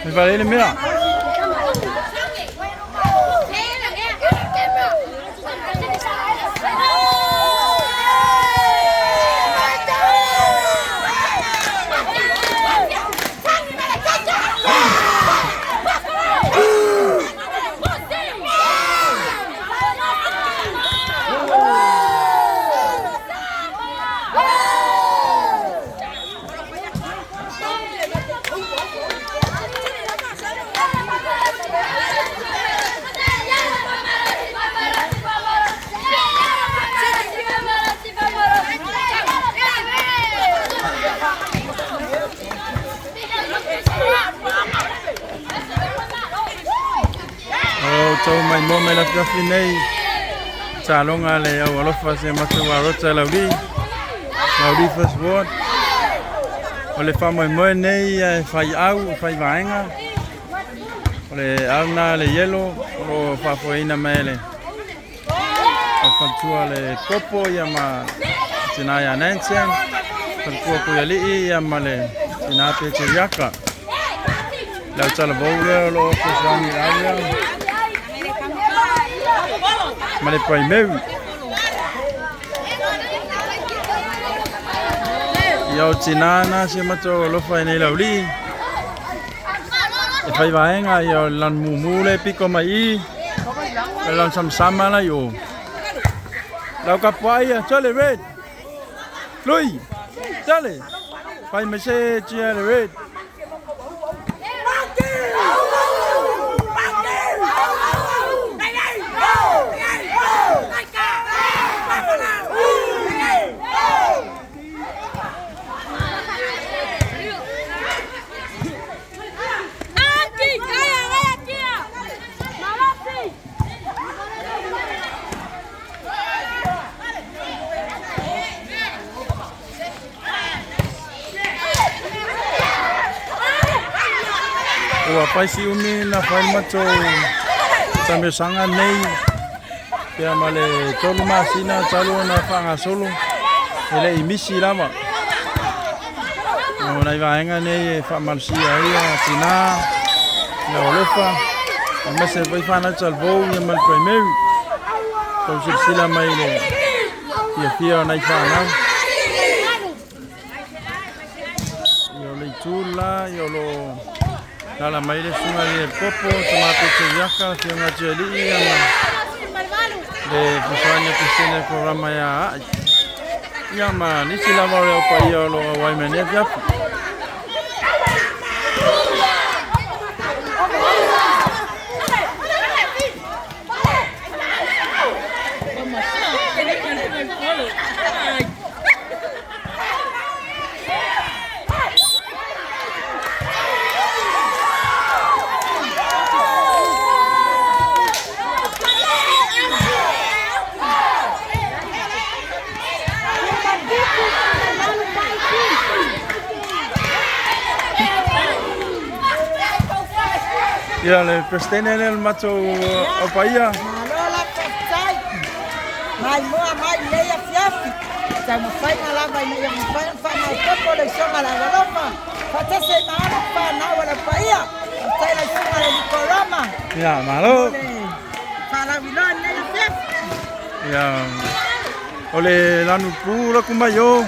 Me parece, mira. Châu mày mua mày lập ra phim này trả lông à lệ ở lớp phát xem mà tôi vào rất là lâu đi first word oleh pha mày mới này phải áo phải vải ngà oleh áo na lệ yellow rồi pha phơi na mày lệ phần chua lệ copo ya mà chỉ na ya nén sen phần chua của ya lì ya mà lệ chỉ na pe chiriaka lâu chả là bầu lo có sang gì đó mà để phải mêu yêu chỉ na xem mà cho lúc phải này lâu đi phải vài ngày yêu lần mù lên pico mai lần sam mà lại yêu đâu cặp quay cho lên red lui cho lên phải mấy xe chia lên red apa si umi na file macho sambil sangat nei kaya male tolu masina calo na fanga solo ele imisi lama no na ivaenga nei fa malsia ia tina na olofa ama se vai fa na salvo ia mal primeiro ko sila mai le ia na fa na yo le chula yo lo Kala mai le sunga le popo tomate chiriaka fianga jeli ama le kusanya kusene programa ya ma ni sila va le pa yo lo wai mene ya Ya le prestene el macho opaya. Malola pesai. Mai mua mai leia fiafi. Sai mo fai ngala mai leia mo fai mai popo le songa la galopa. Fata se malo pa na wala paya. Sai la songa le korama. Ya malo. Para vilon leia fiafi. Ya. Ole lanu pura kumayo.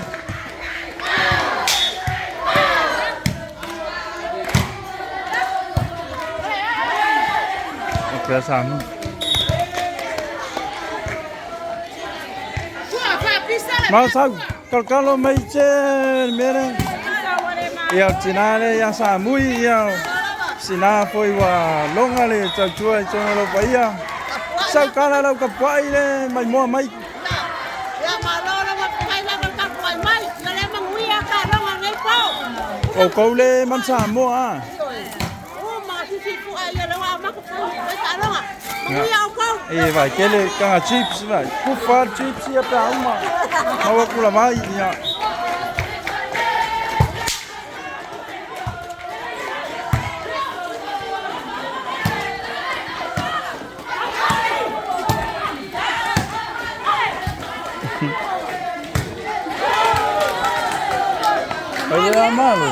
Biasa. Mau sao kalau mai chen mere. Ya chinale ya sa mui ya. Sina foi wa longa le chau chua chong lo paya. Sao kala lo ka pai le mai mo mai. Ya malola wa pai la ka pai mai. Le manguia ka longa ngai po. O ko le man sa mo a. Vai aquele canga chips vai kufar chips ya pa uma mau kula mai ya Oye, malo.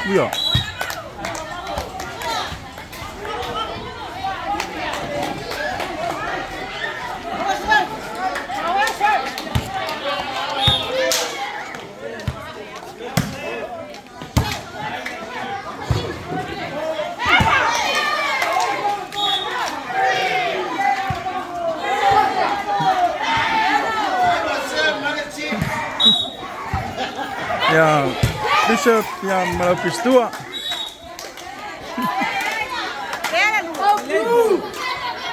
Uyo. Ya, Bishop yang melapis tua.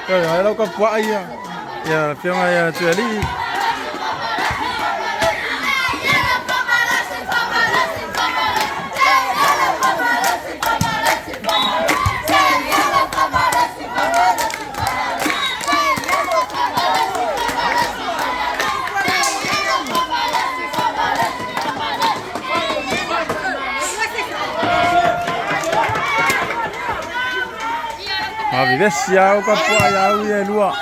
Kalau ada kau buat ya, piang ya cuali. Vive siau kapua yau ye lua.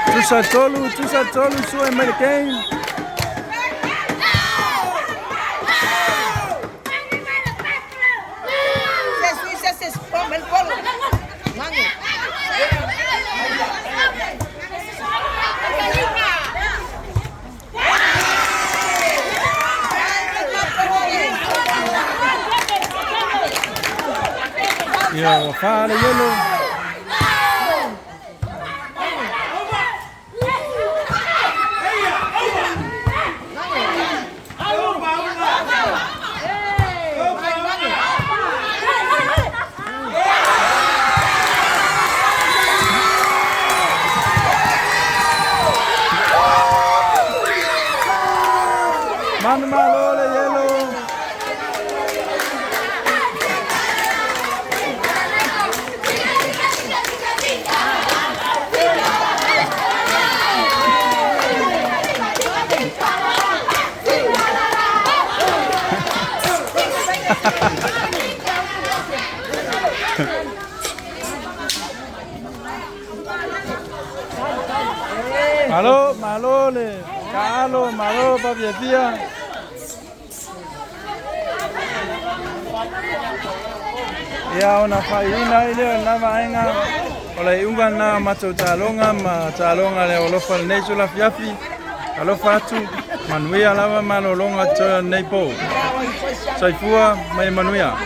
Tu satu su American. Ya, fala yellow. Mano malo le yellow. Malo le, malo papiatia. Ya ona faina ile na vaenga. Ola iunga na mato talonga le olofa nei sula fiafi. Alofa atu manuia lava malolonga to nei po. Saifua mai manuia.